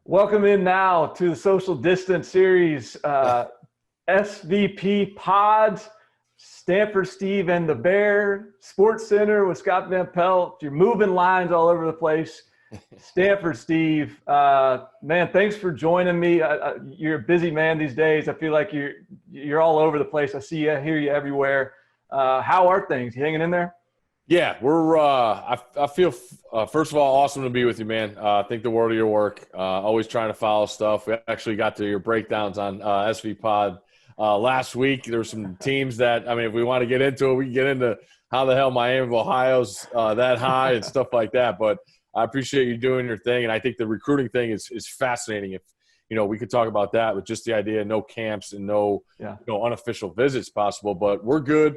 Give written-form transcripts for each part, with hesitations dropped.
Welcome in now to the social distance series, SVP Pods, Stanford Steve and the Bear, Sports Center with Scott Van Pelt. You're moving lines all over the place. Stanford Steve, man, thanks for joining me. You're a busy man these days. I feel like you're all over the place. I see you, hear you everywhere. How are things? You hanging in there? Yeah, we're. I feel first of all awesome to be with you, man. Think the world of your work. Always trying to follow stuff. We actually got to your breakdowns on SV Pod last week. There were some teams that if we want to get into it, we can get into how the hell Miami of Ohio's that high and stuff like that. But I appreciate you doing your thing, and I think the recruiting thing is fascinating. If we could talk about that with just the idea of no camps and no unofficial visits possible. But we're good.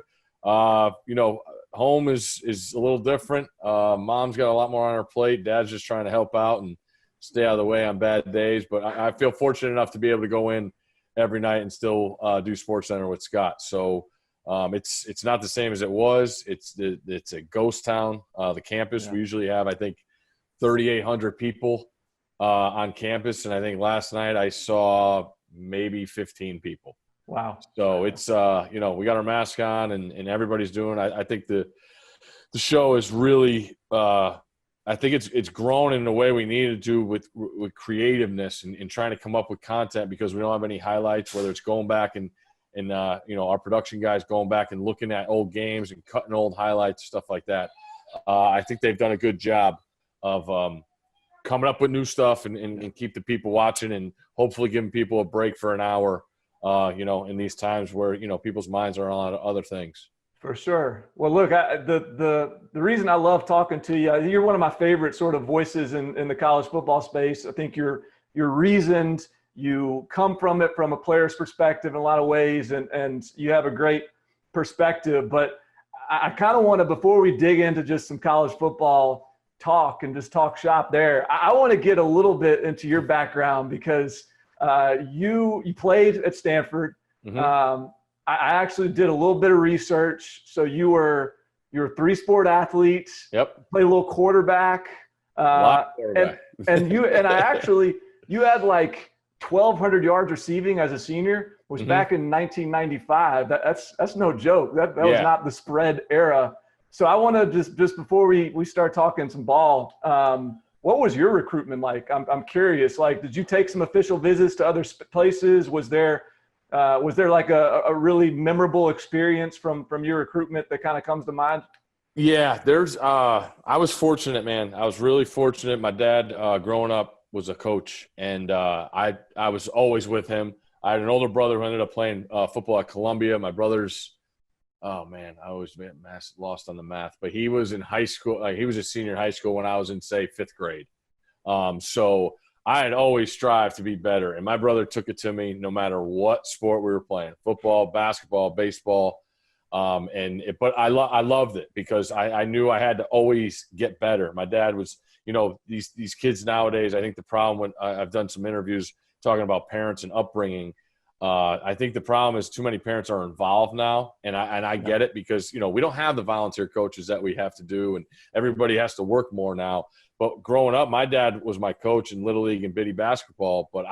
Home is a little different. Mom's got a lot more on her plate. Dad's just trying to help out and stay out of the way on bad days. But I feel fortunate enough to be able to go in every night and still do Sports Center with Scott. So it's not the same as it was. It's a ghost town. The campus, we usually have, I think, 3,800 people on campus. And I think last night I saw maybe 15 people. Wow. So it's, we got our mask on and everybody's doing, I think the show is really, I think it's grown in the way we needed to with creativeness and trying to come up with content because we don't have any highlights, whether it's going back and our production guys going back and looking at old games and cutting old highlights, stuff like that. I think they've done a good job of coming up with new stuff and keep the people watching and hopefully giving people a break for an hour. In these times where, people's minds are on other things. For sure. Well, look, the reason I love talking to you, you're one of my favorite sort of voices in the college football space. I think you're reasoned. You come from it from a player's perspective in a lot of ways, and you have a great perspective. But I kind of want to, before we dig into just some college football talk and just talk shop there, I want to get a little bit into your background because you played at Stanford. Mm-hmm. I actually did a little bit of research. So you're a three-sport athlete. Yep. Played a little quarterback. And you had like 1,200 yards receiving as a senior, which back in 1995. That's no joke. That was not the spread era. So I want to just before we start talking some ball. What was your recruitment like? I'm curious. Like, did you take some official visits to other places? Was there like a really memorable experience from your recruitment that kind of comes to mind? Yeah, I was fortunate, man. I was really fortunate. My dad, growing up, was a coach, and I was always with him. I had an older brother who ended up playing football at Columbia. My brother's oh man, I always lost on the math, but he was in high school. He was a senior in high school when I was in, say, 5th grade. So I had always strived to be better, and my brother took it to me no matter what sport we were playing: football, basketball, baseball. But I loved it because I knew I had to always get better. My dad was, these kids nowadays. I think the problem when I've done some interviews talking about parents and upbringing. I think the problem is too many parents are involved now, and I get it because we don't have the volunteer coaches that we have to do, and everybody has to work more now. But growing up, my dad was my coach in Little League and Biddy basketball, but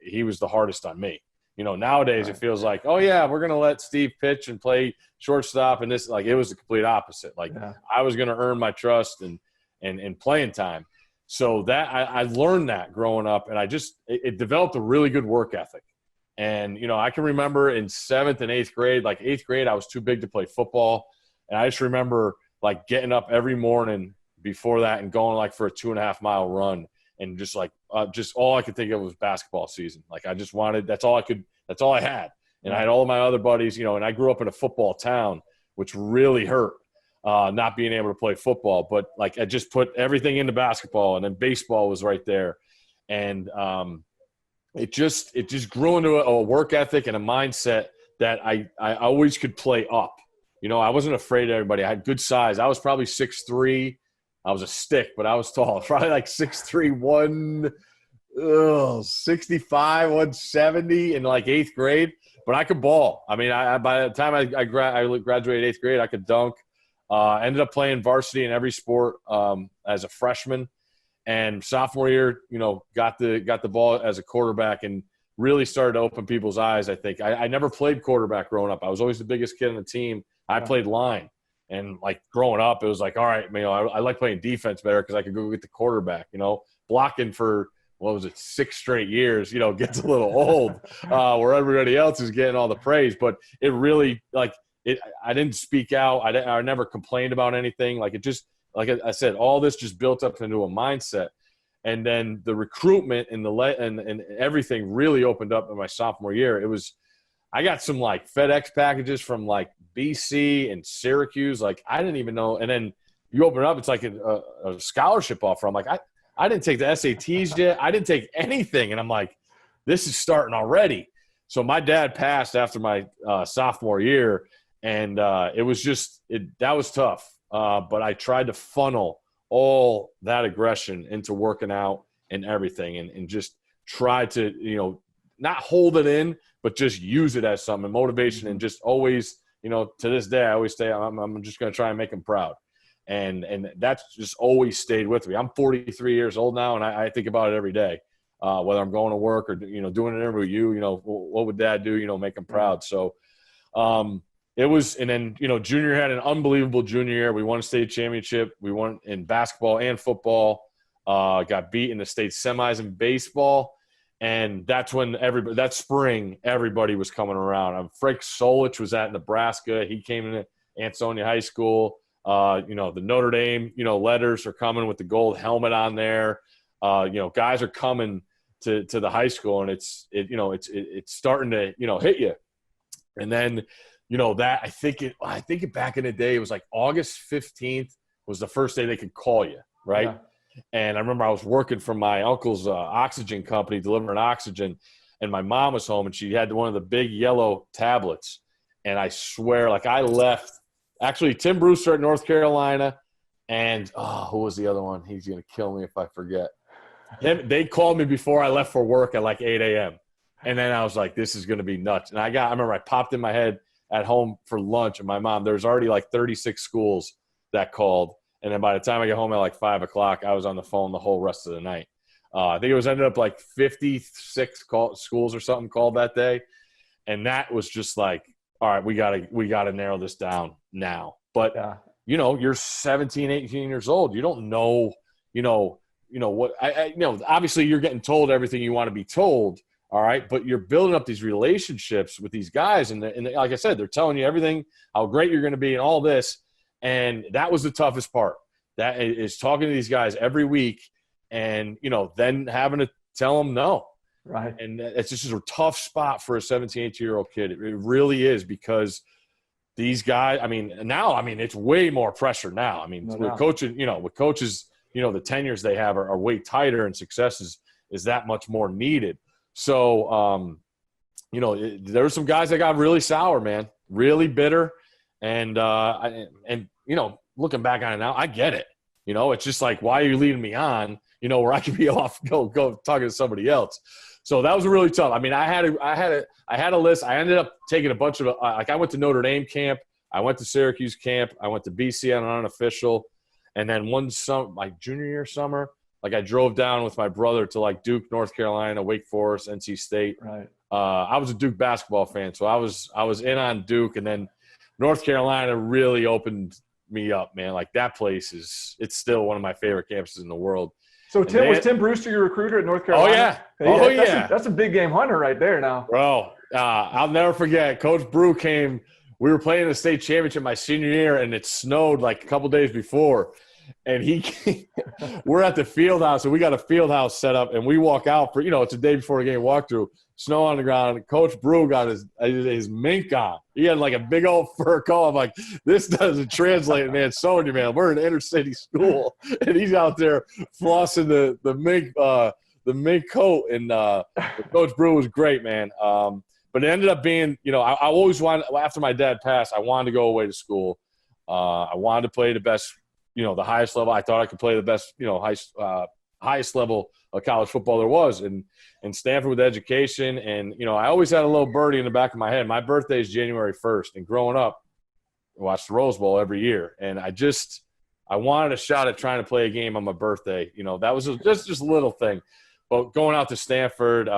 he was the hardest on me. Nowadays it feels like, oh yeah, we're gonna let Steve pitch and play shortstop, and this it was the complete opposite. I was gonna earn my trust and playing time. So that I learned that growing up, and it developed a really good work ethic. And, I can remember in 7th and 8th grade, like 8th grade, I was too big to play football. And I just remember getting up every morning before that and going for a 2.5-mile run. And just all I could think of was basketball season. I just wanted, that's all I had. And I had all of my other buddies, and I grew up in a football town, which really hurt not being able to play football. But I just put everything into basketball, and then baseball was right there. And, it just grew into a work ethic and a mindset that I always could play up. I wasn't afraid of everybody. I had good size. I was probably 6'3". I was a stick, but I was tall. Probably 6'3", 165, 170 in 8th grade. But I could ball. By the time I graduated 8th grade, I could dunk. Ended up playing varsity in every sport as a freshman. And sophomore year, got the ball as a quarterback and really started to open people's eyes, I think. I never played quarterback growing up. I was always the biggest kid on the team. I played line. And, like, growing up, it was like, all right, I like playing defense better because I could go get the quarterback, blocking for, 6 straight years, gets a little old where everybody else is getting all the praise. But it really, I didn't speak out. I never complained about anything. Like, it just, like I said, all this just built up into a mindset. And then the recruitment and and everything really opened up in my sophomore year. I got some, like, FedEx packages from, like, BC and Syracuse. Like, I didn't even know. And then you open it up, it's like a scholarship offer. I'm like, I didn't take the SATs yet. I didn't take anything. And I'm like, this is starting already. So my dad passed after my sophomore year, and it was just that was tough. But I tried to funnel all that aggression into working out and everything, and just try to, not hold it in, but just use it as something, motivation, and just always, to this day, I always say I'm just going to try and make him proud. And that's just always stayed with me. I'm 43 years old now, and I think about it every day, whether I'm going to work or, doing an interview with you, what would Dad do, make him proud. So it was – and then, junior year had an unbelievable junior year. We won a state championship. We won in basketball and football, got beat in the state semis in baseball. And that's when that spring, everybody was coming around. Frank Solich was at Nebraska. He came into Ansonia High School. The Notre Dame, letters are coming with the gold helmet on there. Guys are coming to the high school, and it's starting to, hit you. And then, that I think it back in the day, it was like August 15th was the first day they could call you. Right. Yeah. And I remember I was working for my uncle's oxygen company, delivering oxygen, and my mom was home, and she had one of the big yellow tablets. And I swear, like, I left. Actually, Tim Brewster at North Carolina, and who was the other one? He's going to kill me if I forget. They called me before I left for work at like 8 a.m. And then I was like, this is going to be nuts. And I remember I popped in my head at home for lunch, and my mom, there's already like 36 schools that called. And then by the time I get home at like 5 o'clock, I was on the phone the whole rest of the night. I think it ended up like 56 schools or something called that day. And that was just like, all right, we gotta narrow this down now. But you're 17, 18 years old. You don't know, what obviously you're getting told everything you want to be told. All right. But you're building up these relationships with these guys. And like I said, they're telling you everything, how great you're going to be and all this. And that was the toughest part. That is talking to these guys every week and, then having to tell them no. Right. And it's just a tough spot for a 17, 18-year-old kid. It really is, because these guys, it's way more pressure now. With coaches, the tenures they have are way tighter, and success is that much more needed. So, there were some guys that got really sour, man, really bitter. And looking back on it now, I get it. It's just like, why are you leading me on, where I could be off, go talking to somebody else. So that was really tough. I had a list. I ended up taking a bunch of, I went to Notre Dame camp. I went to Syracuse camp. I went to BC on an unofficial. And then my junior year summer, like, I drove down with my brother to like Duke, North Carolina, Wake Forest, NC State. Right. I was a Duke basketball fan, so I was in on Duke, and then North Carolina really opened me up, man. Like, that place it's still one of my favorite campuses in the world. So was Tim Brewster your recruiter at North Carolina? Oh yeah. That's a big game hunter right there now. Bro, I'll never forget. Coach Brew came. We were playing the state championship my senior year, and it snowed like a couple days before. And we're at the field house, and we got a field house set up, and we walk out for, it's a day before the game walkthrough, snow on the ground. Coach Brew got his mink on. He had like a big old fur coat. I'm like, this doesn't translate, man. So you, man, we're in an inner city school, and he's out there flossing the mink coat. And Coach Brew was great, man. But it ended up being, I always wanted, after my dad passed, I wanted to go away to school. I wanted to play the best, the highest level. I thought I could play the best, highest level of college football there was, and Stanford with education. And, I always had a little birdie in the back of my head. My birthday is January 1st. And growing up, I watched the Rose Bowl every year. And I I wanted a shot at trying to play a game on my birthday. You know, that was just a little thing. But going out to Stanford,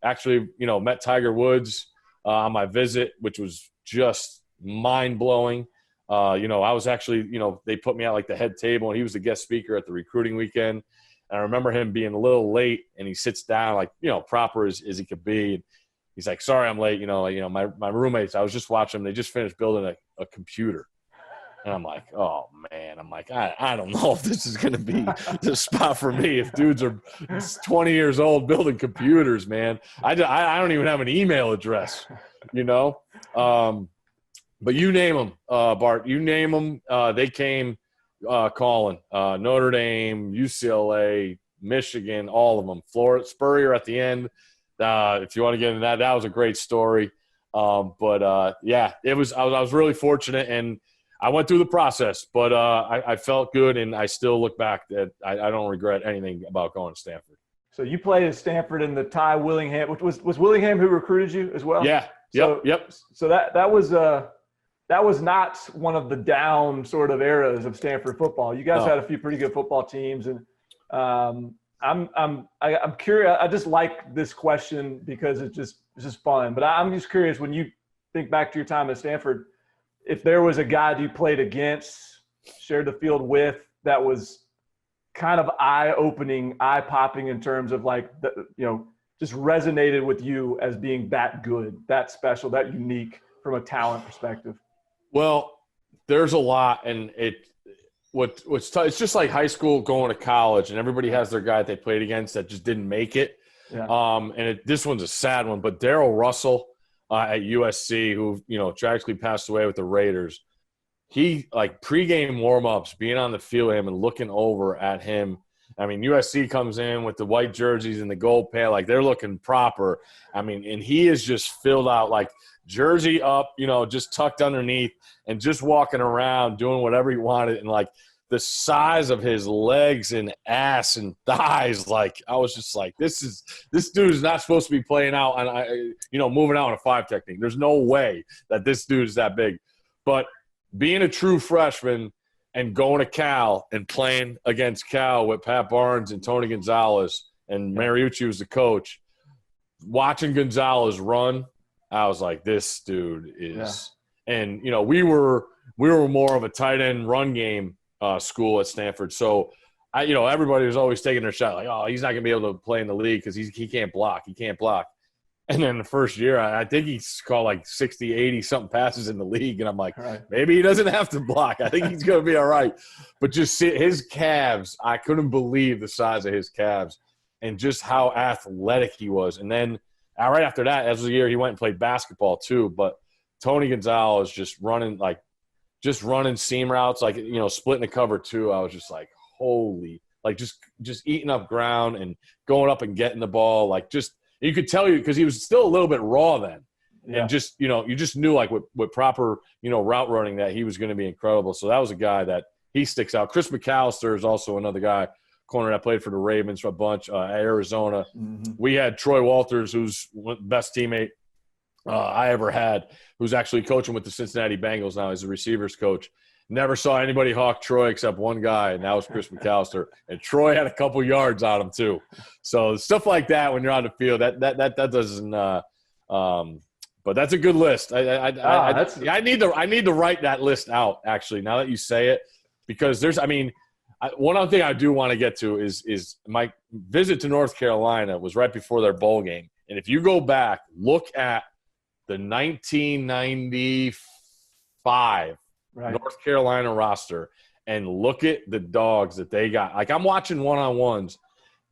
actually, you know, met Tiger Woods on my visit, which was just mind-blowing. You know, I was actually, you know, they put me at like the head table, and he was the guest speaker at the recruiting weekend. And I remember him being a little late, and he sits down like, you know, proper as he could be. And he's like, sorry, I'm late. You know, my roommates, I was just watching them. They just finished building a computer. And I'm like, oh, man. I'm like, I don't know if this is going to be the spot for me if dudes are 20 years old building computers, man. I don't even have an email address, you know. But you name them, Bart. You name them, they came calling. Notre Dame, UCLA, Michigan, all of them. Florida, Spurrier at the end. If you want to get into that was a great story. Yeah, it was. I was really fortunate, and I went through the process. But I felt good, and I still look back that I don't regret anything about going to Stanford. So you played at Stanford in the Ty Willingham, which was Willingham who recruited you as well? Yeah. Yep. So that was not one of the down sort of eras of Stanford football. You guys had a few pretty good football teams, and I'm curious. I just like this question because it's just fun. But I'm just curious, when you think back to your time at Stanford, if there was a guy you played against, shared the field with, that was kind of eye-opening, eye-popping in terms of like, just resonated with you as being that good, that special, that unique from a talent perspective. Well, there's a lot, and it's just like high school going to college, and everybody has their guy that they played against that just didn't make it. Yeah. This one's a sad one, but Darrell Russell at USC, who tragically passed away with the Raiders, he like pregame warm-ups, being on the field with him and looking over at him. I mean, USC comes in with the white jerseys and the gold pant, like they're looking proper. I mean, and he is just filled out like jersey up, just tucked underneath and just walking around doing whatever he wanted. And like the size of his legs and ass and thighs, like I was just like, this dude is not supposed to be playing out on, moving out on a 5 technique. There's no way that this dude is that big. But being a true freshman and going to Cal and playing against Cal with Pat Barnes and Tony Gonzalez and Mariucci was the coach, watching Gonzalez run, I was like, this dude is And, we were more of a tight end run game school at Stanford. So, everybody was always taking their shot like, oh, he's not going to be able to play in the league because he can't block. He can't block. And then the first year, I think he's called like 60, 80-something passes in the league. And I'm like, maybe he doesn't have to block. I think he's going to be all right. But just see his calves, I couldn't believe the size of his calves and just how athletic he was. And then right after that, as the year, he went and played basketball too. But Tony Gonzalez just running seam routes, like, splitting the cover too. I was just like, holy, like just eating up ground and going up and getting the ball, like just – you could tell because he was still a little bit raw then. Yeah. And just, you just knew like with proper, route running that he was going to be incredible. So that was a guy that he sticks out. Chris McAllister is also another guy, corner that played for the Ravens for a bunch at Arizona. Mm-hmm. We had Troy Walters, who's the best teammate I ever had, who's actually coaching with the Cincinnati Bengals now. He's a receivers coach. Never saw anybody hawk Troy except one guy, and that was Chris McAllister. And Troy had a couple yards on him too. So stuff like that when you're on the field, that doesn't. But that's a good list. I need to write that list out actually. Now that you say it, because one other thing I do want to get to is my visit to North Carolina was right before their bowl game, and if you go back, look at the 1995. North Carolina roster and look at the dogs that they got. Like I'm watching one-on-ones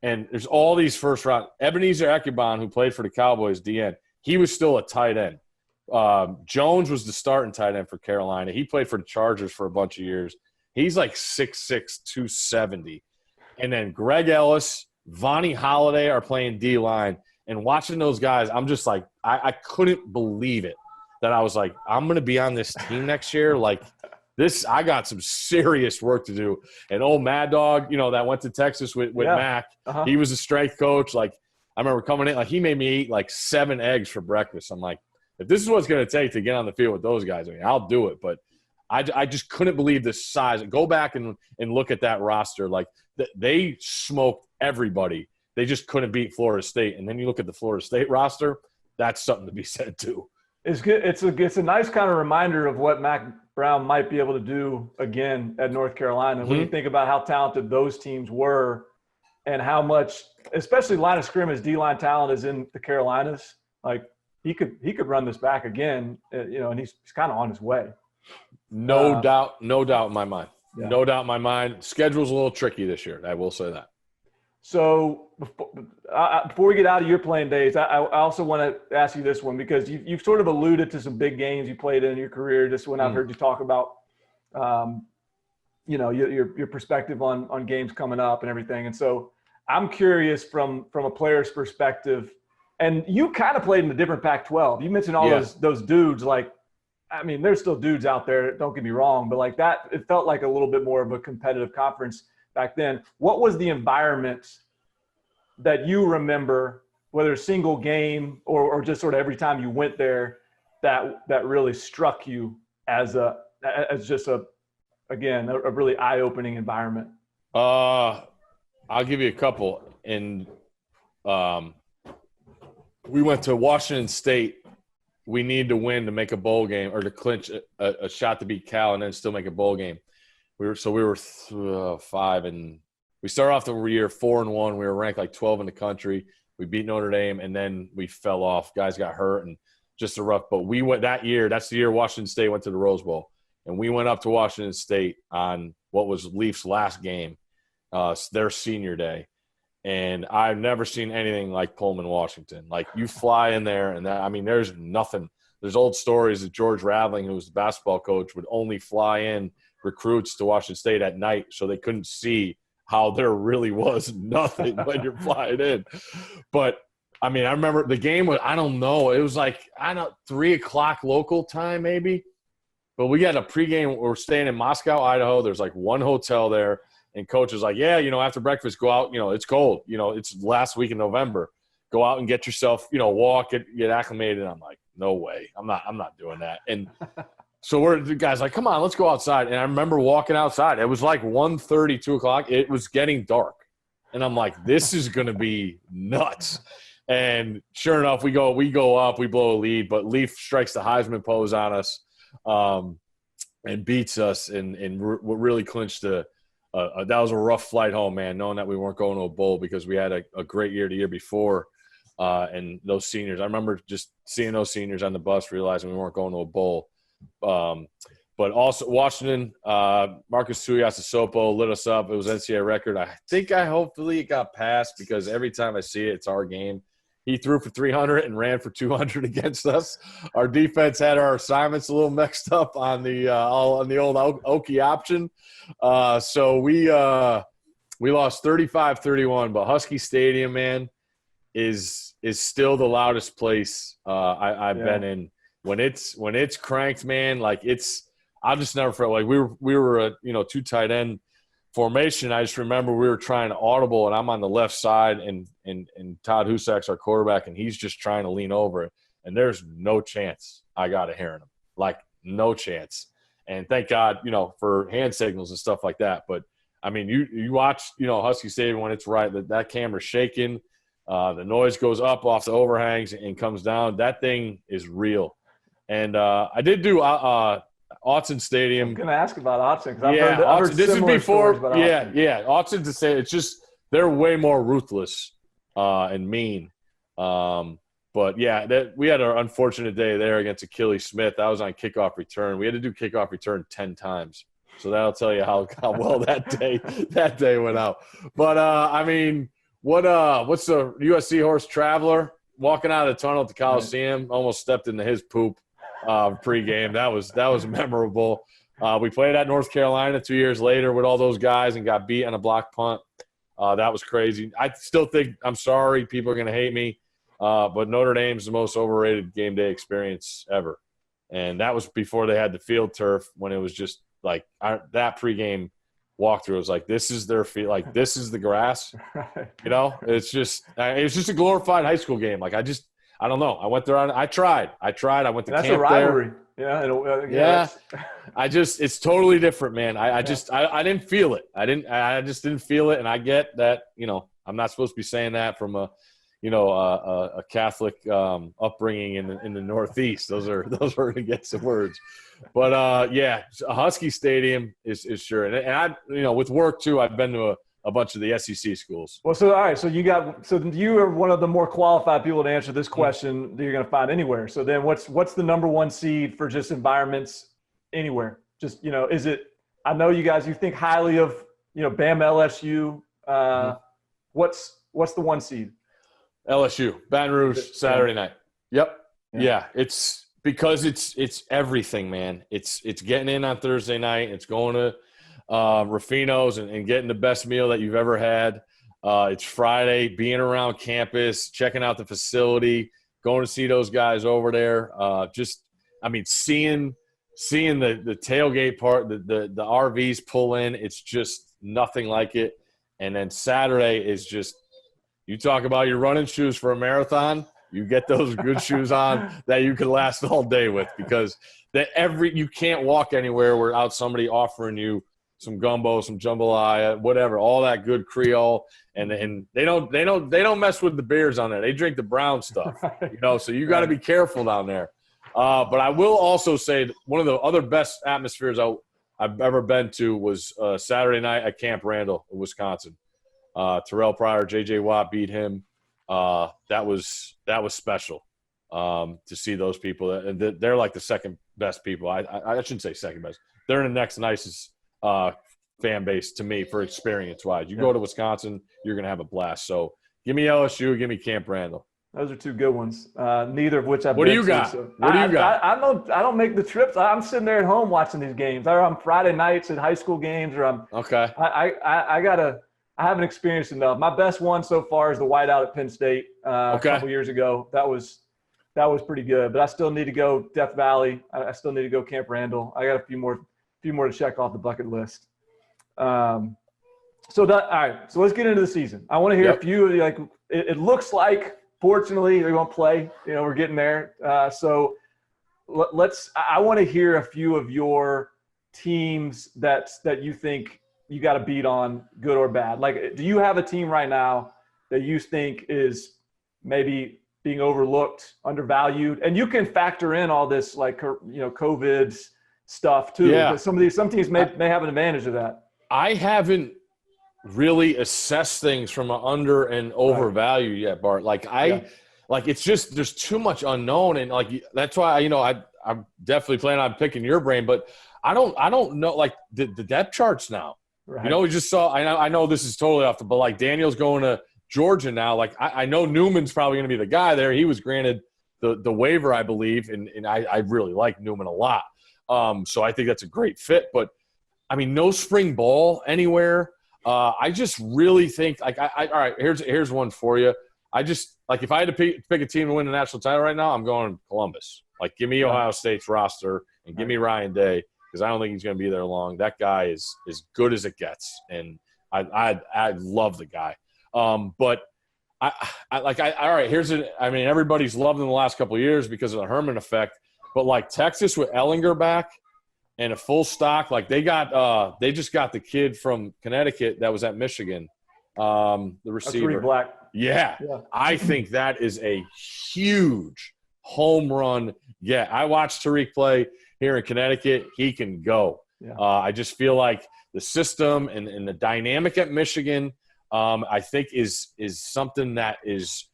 and there's all these first round. Ebenezer Ekubon, who played for the Cowboys, DN, he was still a tight end. Jones was the starting tight end for Carolina. He played for the Chargers for a bunch of years. He's like 6'6", 270. And then Greg Ellis, Vonnie Holiday are playing D-line. And watching those guys, I'm just like, I couldn't believe it. That I was like, I'm going to be on this team next year. Like this, I got some serious work to do. And old Mad Dog, that went to Texas with Mac. Uh-huh. He was a strength coach. Like I remember coming in, like he made me eat like 7 eggs for breakfast. I'm like, if this is what it's going to take to get on the field with those guys, I'll do it. But I just couldn't believe the size. Go back and look at that roster. Like, they smoked everybody. They just couldn't beat Florida State. And then you look at the Florida State roster, that's something to be said too. It's good. It's a nice kind of reminder of what Mac Brown might be able to do again at North Carolina. When you think about how talented those teams were and how much, especially line of scrimmage, D-line talent is in the Carolinas. Like, he could run this back again, and he's kind of on his way. No doubt in my mind. Yeah. No doubt in my mind. Schedule's a little tricky this year. I will say that. So before we get out of your playing days, I also want to ask you this one, because you've sort of alluded to some big games you played in your career. Just when I've heard you talk about, your perspective on games coming up and everything. And so I'm curious from a player's perspective, and you kind of played in a different Pac-12. You mentioned all those dudes. Like, I mean, there's still dudes out there, don't get me wrong, but like that, it felt like a little bit more of a competitive conference back then. What was the environment that you remember, whether a single game or just sort of every time you went there, that really struck you as just a really eye-opening environment? I'll give you a couple. We went to Washington State. We needed to win to make a bowl game, or to clinch a shot to beat Cal and then still make a bowl game. We were 5, and we started off the year 4-1. We were ranked like 12 in the country. We beat Notre Dame, and then we fell off. Guys got hurt, and just a rough. But we went that year. That's the year Washington State went to the Rose Bowl, and we went up to Washington State on what was Leafs' last game, their senior day. And I've never seen anything like Pullman, Washington. Like, you fly in there, and there's nothing. There's old stories that George Raveling, who was the basketball coach, would only fly in recruits to Washington State at night so they couldn't see how there really was nothing when you're flying in. But, I remember the game was, it was like, 3 o'clock local time maybe. But we got a pregame. We're staying in Moscow, Idaho. There's like one hotel there. And coach was like, after breakfast, go out. It's cold. It's last week in November. Go out and get yourself, walk, get acclimated. And I'm like, no way. I'm not doing that. And so the guys like, come on, let's go outside. And I remember walking outside. It was like 1:30, 2 o'clock. It was getting dark. And I'm like, this is going to be nuts. And sure enough, we go up, we blow a lead, but Leaf strikes the Heisman pose on us and beats us and really clinched that was a rough flight home, man, knowing that we weren't going to a bowl, because we had a great year the year before. And those seniors, I remember just seeing those seniors on the bus, realizing we weren't going to a bowl. But also Washington, Marcus Tuiasosopo lit us up. It was NCAA record. I think hopefully it got passed, because every time I see it, it's our game. He threw for 300 and ran for 200 against us. Our defense had our assignments a little mixed up on the old Okie option. So we lost 35-31. But Husky Stadium, man, is still the loudest place I've been in. When it's cranked, man, like I've just never felt like we were a two tight end formation. I just remember we were trying to audible, and I'm on the left side, and Todd Husak's our quarterback, and he's just trying to lean over it, and there's no chance I got a hearing him, like no chance. And thank God, for hand signals and stuff like that. But you watch, Husky Stadium when it's right, that camera's shaking, the noise goes up off the overhangs and comes down. That thing is real. And I did do Autzen Stadium. I'm going to ask about Autzen, because I've heard this is before. Autzen. Autzen to say it's just they're way more ruthless and mean. But yeah, we had an unfortunate day there against Achilles Smith. That was on kickoff return. We had to do kickoff return 10 times, so that'll tell you how well that day went out. But what's the USC horse Traveler walking out of the tunnel at the Coliseum? Almost stepped into his poop. Pregame. That was memorable. We played at North Carolina 2 years later with all those guys and got beat on a block punt. That was crazy. I still think, I'm sorry, people are going to hate me, but Notre Dame's the most overrated game day experience ever. And that was before they had the field turf, when it was just like that pregame walkthrough was like, this is their field, like this is the grass. It's just a glorified high school game. Like I don't know. I went there I tried. I went to camp there. That's a rivalry. Yeah. Yeah. It's totally different, man. I didn't feel it. I just didn't feel it. And I get that, I'm not supposed to be saying that from a Catholic upbringing in the Northeast. Those are against the words. But a Husky Stadium is sure. And I, with work too, I've been to a bunch of the SEC schools. Well, so all right, so you are one of the more qualified people to answer this question that you're going to find anywhere. So then, what's the number one seed for just environments anywhere? Just is it? I know you guys, you think highly of Bama, LSU. What's the one seed? LSU, Baton Rouge, Saturday night. Yep. Yeah. It's because it's everything, man. It's getting in on Thursday night. It's going to Rufino's and getting the best meal that you've ever had. It's Friday, being around campus, checking out the facility, going to see those guys over there. Seeing the tailgate part, the RVs pull in, it's just nothing like it. And then Saturday is just, you talk about your running shoes for a marathon, you get those good shoes on that you can last all day with, because you can't walk anywhere without somebody offering you some gumbo, some jambalaya, whatever, all that good Creole, and they don't mess with the beers on there. They drink the brown stuff, So you got to be careful down there. But I will also say one of the other best atmospheres I've ever been to was Saturday night at Camp Randall in Wisconsin. Terrell Pryor, J.J. Watt beat him. That was special to see those people. They're like the second best people. I shouldn't say second best. They're in the next nicest fan base to me for experience-wise. You go to Wisconsin, you're going to have a blast. So give me LSU, give me Camp Randall. Those are two good ones. Neither of which I've been to. What do you got? I don't make the trips. I'm sitting there at home watching these games. Or on Friday nights at high school games, or okay. I haven't experienced enough. My best one so far is the whiteout at Penn State a couple years ago. That was pretty good. But I still need to go Death Valley. I still need to go Camp Randall. I got a few more to check off the bucket list. All right. So let's get into the season. I want to hear a few. It looks like, fortunately, they won't play. We're getting there. So I want to hear a few of your teams that you think you got to beat on, good or bad. Like, do you have a team right now that you think is maybe being overlooked, undervalued? And you can factor in all this, COVID stuff too. Yeah. Because some teams may have an advantage of that. I haven't really assessed things from an under and over value yet, Bart. It's just, there's too much unknown. And that's why, I'm definitely planning on picking your brain, but I don't know, the depth charts now. Right. We just saw. I know this is totally off but Daniel's going to Georgia now. I know Newman's probably going to be the guy there. He was granted the waiver, I believe, and I really like Newman a lot. So I think that's a great fit. But no spring ball anywhere. I just really think all right. Here's one for you. I just if I had to pick a team to win the national title right now, I'm going Columbus. Give me Ohio State's roster and give me Ryan Day. Because I don't think he's going to be there long. That guy is as good as it gets, and I love the guy. But all right. Everybody's loved him the last couple of years because of the Herman effect. But Texas with Ellinger back and a full stock, they just got the kid from Connecticut that was at Michigan, the receiver. Tariq Black. Yeah, I think that is a huge home run. Yeah, I watched Tariq play here in Connecticut. He can go. Yeah. I just feel like the system and the dynamic at Michigan, I think is something that it's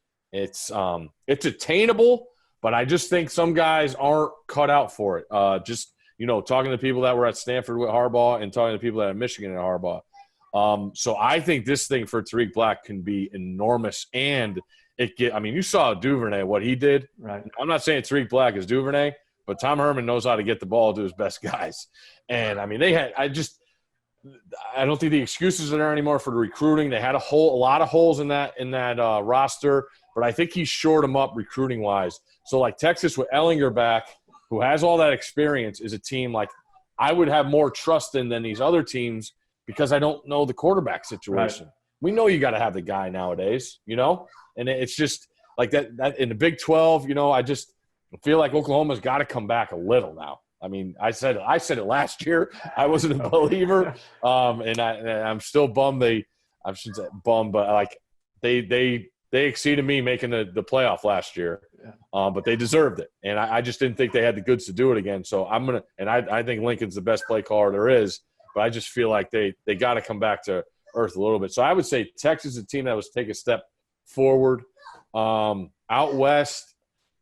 attainable, but I just think some guys aren't cut out for it. Talking to people that were at Stanford with Harbaugh and talking to people that are at Michigan and Harbaugh. So I think this thing for Tariq Black can be enormous, and you saw Duvernay, what he did. Right. I'm not saying Tariq Black is Duvernay, but Tom Herman knows how to get the ball to his best guys. And I don't think the excuses are there anymore for the recruiting. They had a lot of holes in that roster, but I think he shored them up recruiting wise. So Texas with Ellinger back, who has all that experience, is a team I would have more trust in than these other teams because I don't know the quarterback situation. Right. We know you got to have the guy nowadays, and it's just that in the Big 12, I feel like Oklahoma's got to come back a little now. I mean, I said it last year. I wasn't a believer, and I'm still bummed. I shouldn't say bummed, but like they exceeded me making the playoff last year, but they deserved it, and I just didn't think they had the goods to do it again. So I think Lincoln's the best play caller there is, but I just feel like they got to come back to earth a little bit. So I would say Texas is a team that was take a step forward. Out west,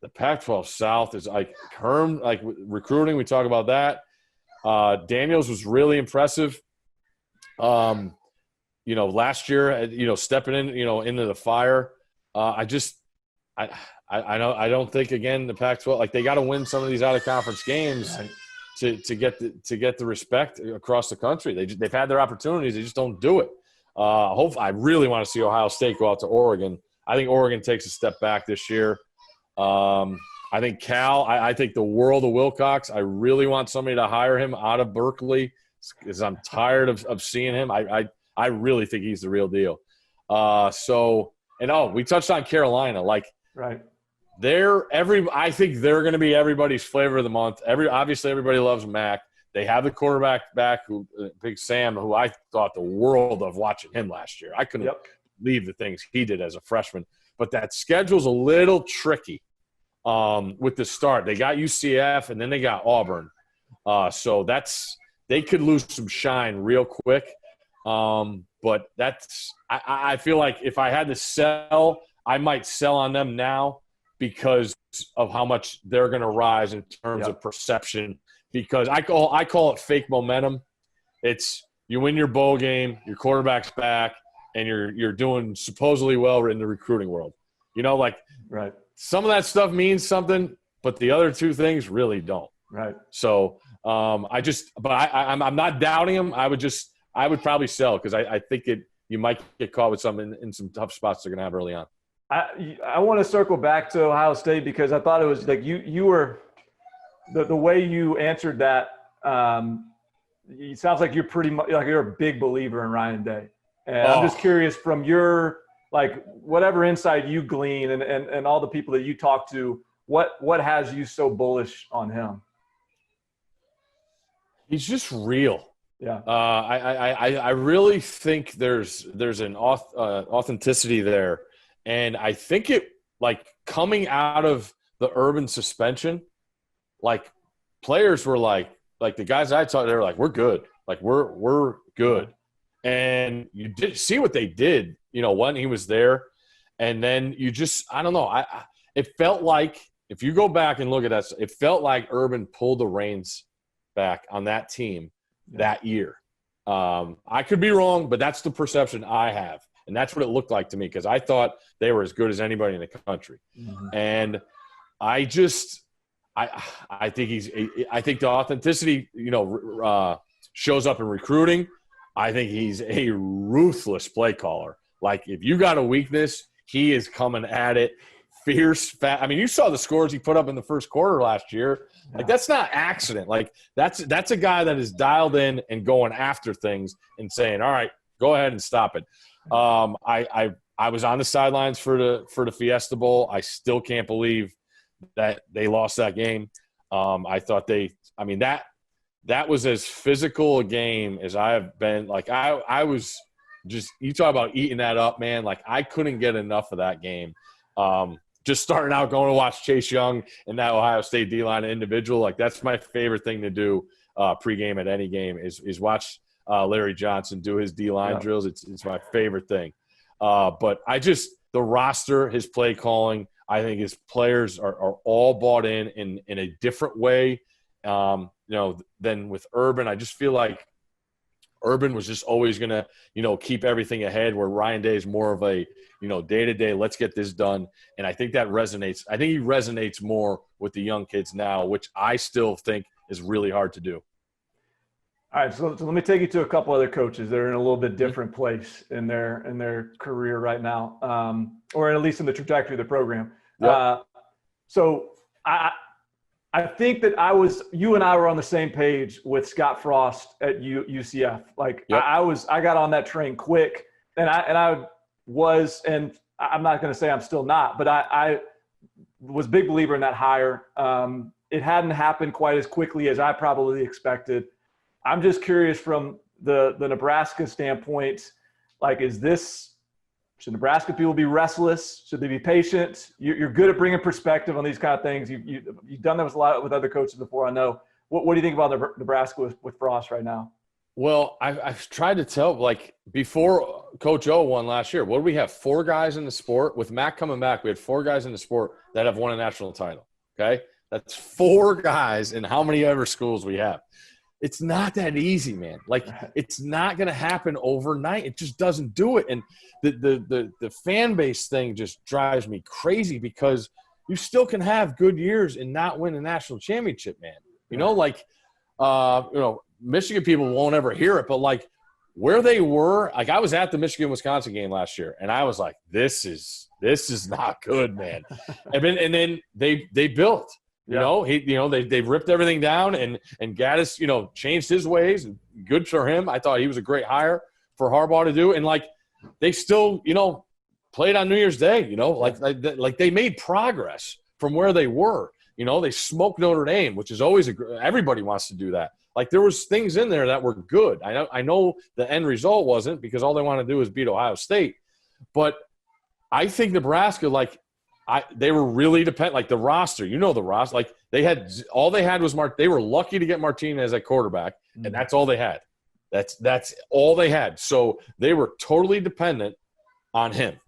the Pac-12 South is like recruiting. We talk about that. Daniels was really impressive. Last year, stepping in, into the fire. I don't think again the Pac-12 like they got to win some of these out of conference games to get the respect across the country. They've had their opportunities, they just don't do it. I really want to see Ohio State go out to Oregon. I think Oregon takes a step back this year. I think Cal. I think the world of Wilcox. I really want somebody to hire him out of Berkeley because I'm tired of seeing him. I really think he's the real deal. We touched on Carolina. I think they're going to be everybody's flavor of the month. Obviously, everybody loves Mac. They have the quarterback back, Big Sam, who I thought the world of watching him last year. I couldn't believe the things he did as a freshman. But that schedule's a little tricky with the start. They got UCF, and then they got Auburn. So they could lose some shine real quick. But I feel like if I had to sell, I might sell on them now because of how much they're going to rise in terms of perception. Because I call it fake momentum. It's you win your bowl game, your quarterback's back, and you're doing supposedly well in the recruiting world. Some of that stuff means something, but the other two things really don't. Right. So I'm not doubting him. I would probably sell because I think you might get caught with some in some tough spots they're going to have early on. I want to circle back to Ohio State because I thought it was like you were the way you answered that. It sounds like you're pretty much like you're a big believer in Ryan Day, and I'm just curious from your whatever insight you glean and all the people that you talk to, what has you so bullish on him? He's just real. Yeah. I really think there's an authenticity there. And I think coming out of the Urban suspension, players were the guys I talked, they were we're good. We're good. And you did see what they did, when he was there. And then you just, I don't know. It felt like, if you go back and look at that, it felt like Urban pulled the reins back on that team that year. I could be wrong, but that's the perception I have. And that's what it looked like to me because I thought they were as good as anybody in the country. Mm-hmm. And I think the authenticity, shows up in recruiting. I think he's a ruthless play caller. If you got a weakness, he is coming at it fierce, fast. I mean, you saw the scores he put up in the first quarter last year. That's not accident. That's a guy that is dialed in and going after things and saying, all right, go ahead and stop it. I was on the sidelines for the Fiesta Bowl. I still can't believe that they lost that game. I thought that was as physical a game as I have been. I was just, you talk about eating that up, man. I couldn't get enough of that game. Just starting out going to watch Chase Young and that Ohio State D-line individual, that's my favorite thing to do pregame at any game is watch Larry Johnson do his D-line drills. It's my favorite thing. But the roster, his play calling, I think his players are all bought in a different way, than with Urban. I just feel like Urban was just always going to, keep everything ahead where Ryan Day is more of a, day-to-day, let's get this done. And I think that resonates. I think he resonates more with the young kids now, which I still think is really hard to do. All right, so let me take you to a couple other coaches that are in a little bit different place in their career right now, or at least in the trajectory of the program. Yep. So I think that you and I were on the same page with Scott Frost at UCF. I got on that train quick, and I'm not going to say I'm still not, but was a big believer in that hire. It hadn't happened quite as quickly as I probably expected. I'm just curious from the Nebraska standpoint, like, should Nebraska people be restless? Should they be patient? You're good at bringing perspective on these kind of things. You've done that with a lot with other coaches before, I know. What do you think about Nebraska with Frost right now? Well, I've tried to tell, like, before Coach O won last year, what do we have? 4 guys in the sport. With Mac coming back, we had 4 guys in the sport that have won a national title, okay? That's 4 guys in how many ever schools we have. It's not that easy, man. Like, it's not going to happen overnight. It just doesn't do it. And the fan base thing just drives me crazy because you still can have good years and not win a national championship, man. You know, like, Michigan people won't ever hear it, but, like, where they were, like, I was at the Michigan-Wisconsin game last year, and I was like, this is not good, man. and then they built. They ripped everything down, and Gaddis, changed his ways. Good for him. I thought he was a great hire for Harbaugh to do. And, like, they still, played on New Year's Day, like they made progress from where they were. They smoked Notre Dame, which is always everybody wants to do that. Like, there was things in there that were good. I know the end result wasn't, because all they want to do is beat Ohio State. But I think Nebraska, like, they were really dependent, like the roster, the roster, like they had was they were lucky to get Martinez at quarterback, and that's all they had. That's all they had. So they were totally dependent on him.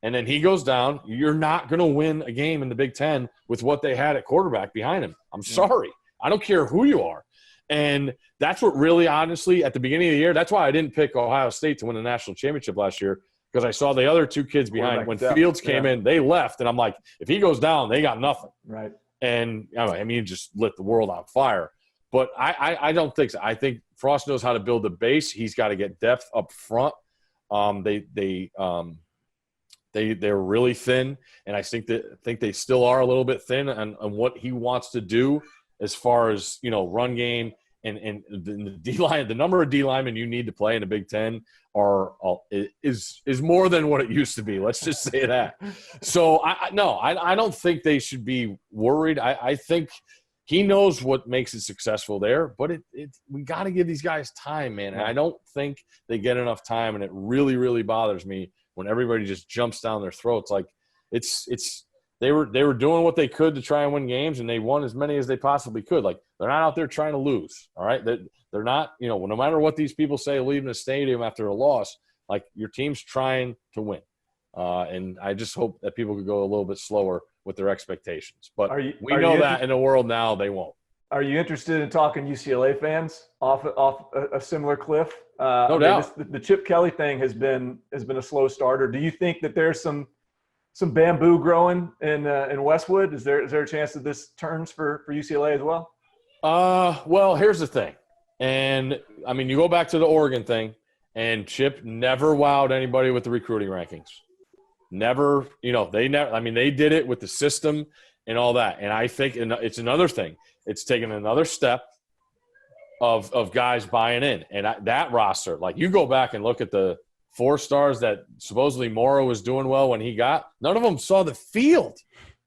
And then he goes down. You're not going to win a game in the Big Ten with what they had at quarterback behind him. I'm sorry. I don't care who you are. And that's what really, honestly, at the beginning of the year, that's why I didn't pick Ohio State to win the national championship last year, because I saw the other 2 kids behind. When Fields came in, they left. And I'm like, if he goes down, they got nothing. Right. And, he just lit the world on fire. But I don't think so. I think Frost knows how to build a base. He's got to get depth up front. They're really thin, and I think they still are a little bit thin on what he wants to do as far as, run game and the D line. The number of D linemen you need to play in the Big Ten is more than what it used to be. Let's just say that. So I don't think they should be worried. I think he knows what makes it successful there, but we got to give these guys time, man. And I don't think they get enough time, and it really, really bothers me when everybody just jumps down their throats. Like, they were doing what they could to try and win games, and they won as many as they possibly could. Like, they're not out there trying to lose, all right? They're not, no matter what these people say leaving the stadium after a loss, like, your team's trying to win. And I just hope that people could go a little bit slower with their expectations. But we know that in the world now they won't. Are you interested in talking UCLA fans off a similar cliff? No doubt. The Chip Kelly thing has been a slow starter. Do you think that there's some bamboo growing in Westwood? Is there a chance that this turns for UCLA as well? Well, here's the thing. And, you go back to the Oregon thing, and Chip never wowed anybody with the recruiting rankings. Never, they did it with the system and all that. And I think it's another thing. It's taken another step of guys buying in. And that roster, like, you go back and look at the 4 stars that supposedly Morrow was doing well when he got, none of them saw the field.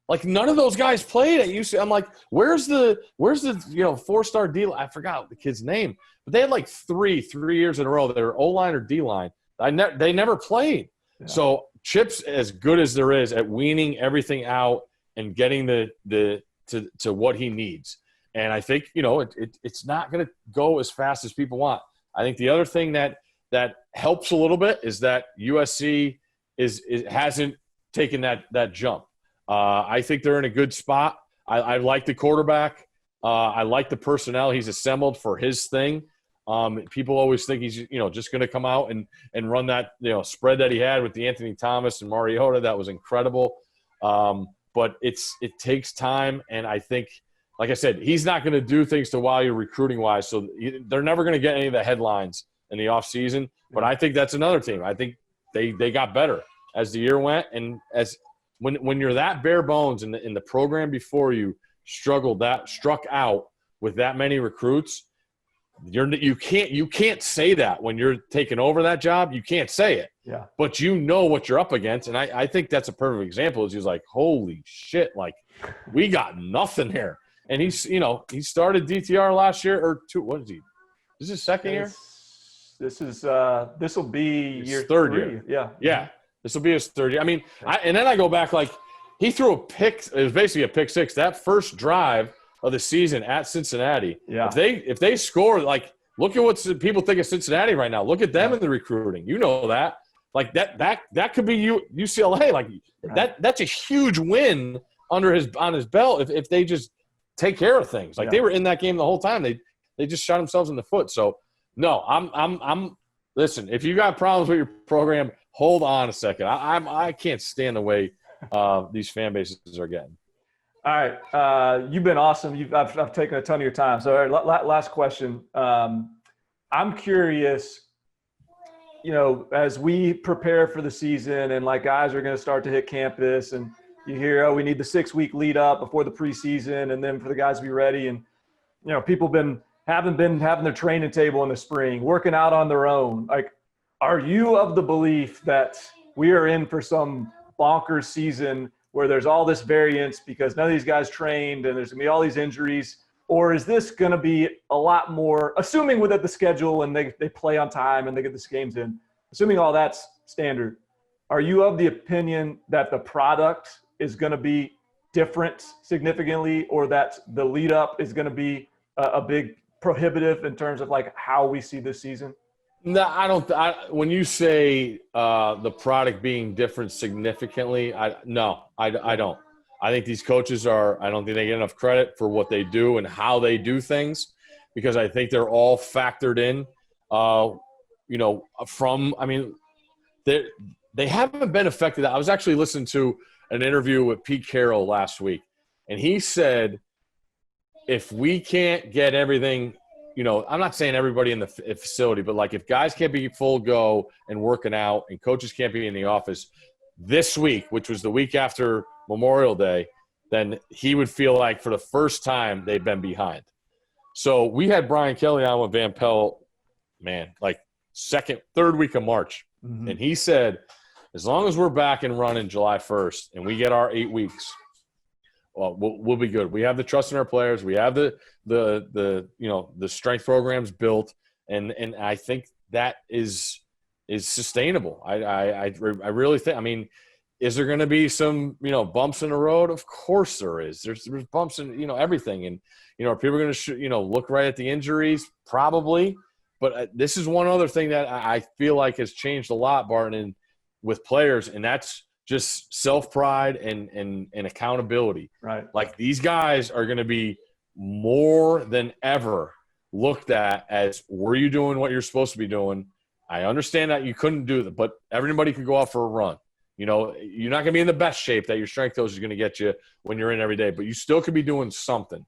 Like, none of those guys played at UC. I'm like, where's the 4-star deal? I forgot the kid's name, but they had like 3 years in a row. They were O-line or D-line. They never played. Yeah. So Chip's as good as there is at weaning everything out and getting to what he needs. And I think, it's not going to go as fast as people want. I think the other thing that helps a little bit is that USC hasn't taken that jump. I think they're in a good spot. I like the quarterback. I like the personnel he's assembled for his thing. People always think he's just going to come out and run that spread that he had with the Anthony Thomas and Mariota. That was incredible. But it takes time, and I think, like I said, he's not going to do things to wow you recruiting wise. So they're never going to get any of the headlines in the offseason. But I think that's another team. I think they got better as the year went, and as when you're that bare bones and in the program before you struck out with that many recruits, You can't say that when you're taking over that job. You can't say it. Yeah. But you know what you're up against, and I think that's a perfect example. Is he's like, holy shit, like we got nothing here. And he started DTR last year or two. What is he? Is this his second year? This will be His year third 3. year. Yeah. Yeah. This will be his third year. I mean, and then I go back, like he threw a pick. It was basically a pick six. That first drive of the season at Cincinnati. Yeah. If they score, like look at what people think of Cincinnati right now. Look at them in the recruiting. You know that. Like that could be UCLA. Like that's a huge win on his belt if they just take care of things. Like they were in that game the whole time. They just shot themselves in the foot. So no, I'm listen, if you got problems with your program, hold on a second. I can't stand the way these fan bases are getting. All right. You've been awesome. I've taken a ton of your time. So all right, last question. I'm curious, as we prepare for the season and like guys are going to start to hit campus and you hear, we need the 6-week lead up before the preseason and then for the guys to be ready. And, people haven't been having their training table in the spring, working out on their own. Like, are you of the belief that we are in for some bonkers season where there's all this variance because none of these guys trained and there's going to be all these injuries? Or is this going to be a lot more, assuming with the schedule and they play on time and they get the games in, assuming all that's standard, are you of the opinion that the product is going to be different significantly or that the lead up is going to be a big prohibitive in terms of like how we see this season? No, I don't. When you say the product being different significantly, I don't. I think these coaches I don't think they get enough credit for what they do and how they do things because I think they're all factored in, they haven't been affected. I was actually listening to an interview with Pete Carroll last week, and he said, if we can't get everything, I'm not saying everybody in the facility, but like if guys can't be full go and working out and coaches can't be in the office this week, which was the week after Memorial Day, then he would feel like for the first time they've been behind. So we had Brian Kelly on with Van Pelt, like third week of March. Mm-hmm. And he said, as long as we're back and running July 1st and we get our 8 weeks, well, we'll be good. We have the trust in our players. We have the strength programs built, and I think that is sustainable. I really think. I mean, is there going to be some bumps in the road? Of course there is. There's bumps in everything, and are people going to look right at the injuries? Probably, but this is one other thing that I feel like has changed a lot, Barton, with players, and that's just self-pride and accountability. Right. Like these guys are going to be more than ever looked at as, were you doing what you're supposed to be doing? I understand that you couldn't do that, but everybody could go out for a run. You're not going to be in the best shape that your strength coach is going to get you when you're in every day, but you still could be doing something.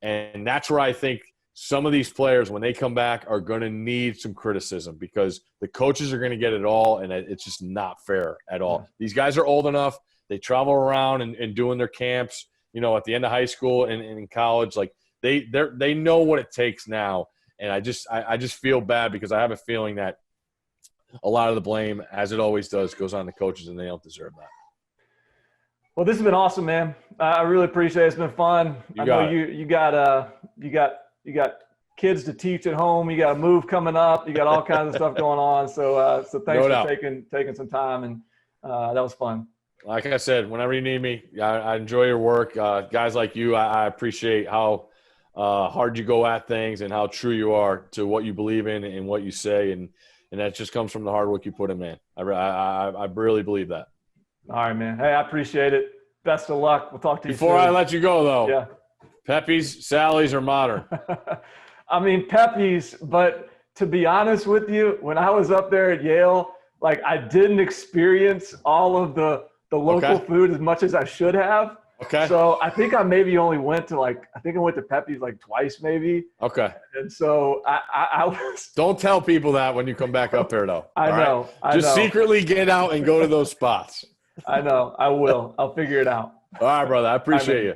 And that's where I think some of these players, when they come back, are going to need some criticism because the coaches are going to get it all, and it's just not fair at all. Yeah. These guys are old enough. They travel around and doing their camps, at the end of high school and in college. Like they know what it takes now, and I just feel bad because I have a feeling that a lot of the blame, as it always does, goes on the coaches, and they don't deserve that. Well, this has been awesome, man. I really appreciate it. It's been fun. I know you got kids to teach at home. You got a move coming up. You got all kinds of stuff going on. So thanks for taking some time, and that was fun. Like I said, whenever you need me, I enjoy your work. Guys like you, I appreciate how hard you go at things and how true you are to what you believe in and what you say, and that just comes from the hard work you put in, man. I really believe that. All right, man. Hey, I appreciate it. Best of luck. We'll talk to you Before soon. I let you go, though. Yeah. Pepe's, Sally's, or Modern? I mean, Pepe's, but to be honest with you, when I was up there at Yale, like I didn't experience all of the local food as much as I should have. Okay. So I think I maybe only went to Pepe's like twice maybe. Okay. And so I was. Don't tell people that when you come back up here, though. I know. Just secretly get out and go to those spots. I know. I will. I'll figure it out. All right, brother. I appreciate you.